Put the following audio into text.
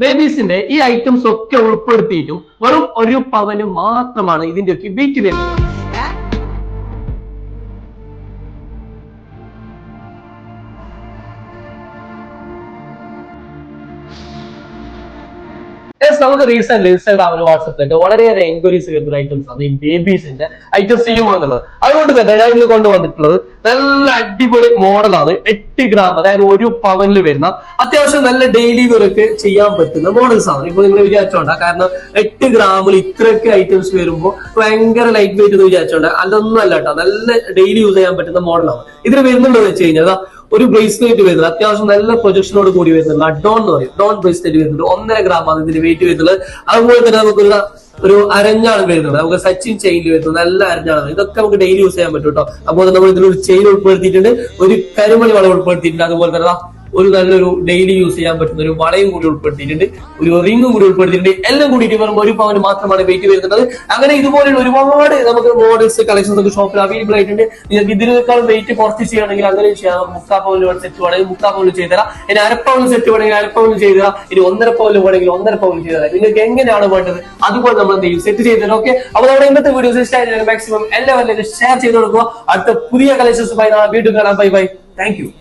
ബേബീസിന്റെ ഈ ഐറ്റംസ് ഒക്കെ ഉൾപ്പെടുത്തിയിട്ടും വെറും 1 പവന് മാത്രമാണ് ഇതിന്റെയൊക്കെ വെയിറ്റ് വരുന്നത്. നമുക്ക് റീസെന്റ് ഇൻസ്റ്റാഗ്രാമിൽ വാട്സപ്പിലൊക്കെ വളരെയേറെ എൻക്വയറീസ് വരുന്ന ഐറ്റംസ് ആണ് ഈ ബേബീസിന്റെ ഐറ്റംസ് ചെയ്യുമെന്നുള്ളത്. അതുകൊണ്ട് തന്നെ ഞാൻ ഇന്ന് കൊണ്ടുവന്നിട്ടുള്ളത് നല്ല അടിപൊളി മോഡലാണ്. 8 ഗ്രാം, അതായത് 1 പവനിൽ വരുന്ന അത്യാവശ്യം നല്ല ഡെയിലി വർക്ക് ചെയ്യാൻ പറ്റുന്ന മോഡൽസ് ആണ്. ഇപ്പൊ നിങ്ങൾ വിചാരിച്ചോണ്ട, കാരണം 8 ഗ്രാമിൽ ഇത്രയൊക്കെ ഐറ്റംസ് വരുമ്പോൾ ഭയങ്കര ലൈറ്റ് വെയിറ്റ് എന്ന് വിചാരിച്ചോണ്ട, അതൊന്നും അല്ല കേട്ടോ. നല്ല ഡെയിലി യൂസ് ചെയ്യാൻ പറ്റുന്ന മോഡലാണ്. ഇതിന് വരുന്നുണ്ടോ വെച്ച് കഴിഞ്ഞാൽ ഒരു ബ്രേസ്ലെറ്റ് വരുന്നത് അത്യാവശ്യം നല്ല പ്രൊജക്ഷനോട് കൂടി വരുന്നുണ്ട്. അഡോൺ എന്ന് പറയും, ഡോൺ ബ്രേസ്ലെറ്റ് വരുന്നുണ്ട്. 1.5 ഗ്രാം ആണ് ഇതിന്റെ വെയിറ്റ് വരുന്നത്. അതുപോലെ തന്നെ നമുക്കൊരു അരഞ്ഞാണ് വരുന്നത്. നമുക്ക് സച്ചിൻ ചെയിനിൽ വരുന്നത് നല്ല അരഞ്ഞാണ്. ഇതൊക്കെ നമുക്ക് ഡെയിലി യൂസ് ചെയ്യാൻ പറ്റും കേട്ടോ. അതുപോലെ നമ്മൾ ഇതിലൊരു ചെയിൻ ഉൾപ്പെടുത്തിയിട്ടുണ്ട്, ഒരു കരിമണി വള ഉൾപ്പെടുത്തിയിട്ടുണ്ട്. അതുപോലെ തന്നെ ഒരു നല്ലൊരു ഡെയിലി യൂസ് ചെയ്യാൻ പറ്റുന്ന ഒരു വളയും കൂടി ഉൾപ്പെടുത്തിയിട്ടുണ്ട്, ഒരു റിംഗും കൂടി ഉൾപ്പെടുത്തിയിട്ടുണ്ട്. എല്ലാം കൂടിയിട്ട് വരുമ്പോൾ 1 പവന് മാത്രമാണ് വെയിറ്റ് വരുന്നത്. അങ്ങനെ ഇതുപോലെയുള്ള ഒരുപാട് നമുക്ക് മോഡൽസ് കളക്ഷൻസ് ഒക്കെ ഷോപ്പിൽ അവൈലബിൾ ആയിട്ടുണ്ട്. നിങ്ങൾക്ക് ഇതിനേക്കാൾ വെയിറ്റ് കുറച്ച് ചെയ്യണമെങ്കിൽ അങ്ങനെ ചെയ്യാം. 3/4 പവന് സെറ്റ് വേണമെങ്കിൽ 3/4 പവന് ചെയ്തുതരാം. ഇനി 1/2 പവന് സെറ്റ് വേണമെങ്കിൽ 1/2 പവന് ചെയ്തുതരാം. ഇനി 1.5 പവന് വേണമെങ്കിൽ 1.5 പവന് ചെയ്തുതരാം. നിങ്ങൾക്ക് എങ്ങനെയാണ് വേണ്ടത് അതുപോലെ നമ്മൾ എന്ത് ചെയ്യും, സെറ്റ് ചെയ്തുതരാം. ഓക്കെ, അപ്പോൾ നമ്മുടെ ഇന്നത്തെ വീഡിയോസ് ഇഷ്ടമായാലും മാക്സിമം എല്ലാവരും ഷെയർ ചെയ്ത് കൊടുക്കുക. അടുത്ത പുതിയ കളക്ഷൻസുമായി വീണ്ടും കാണാം. Bye bye, thank you.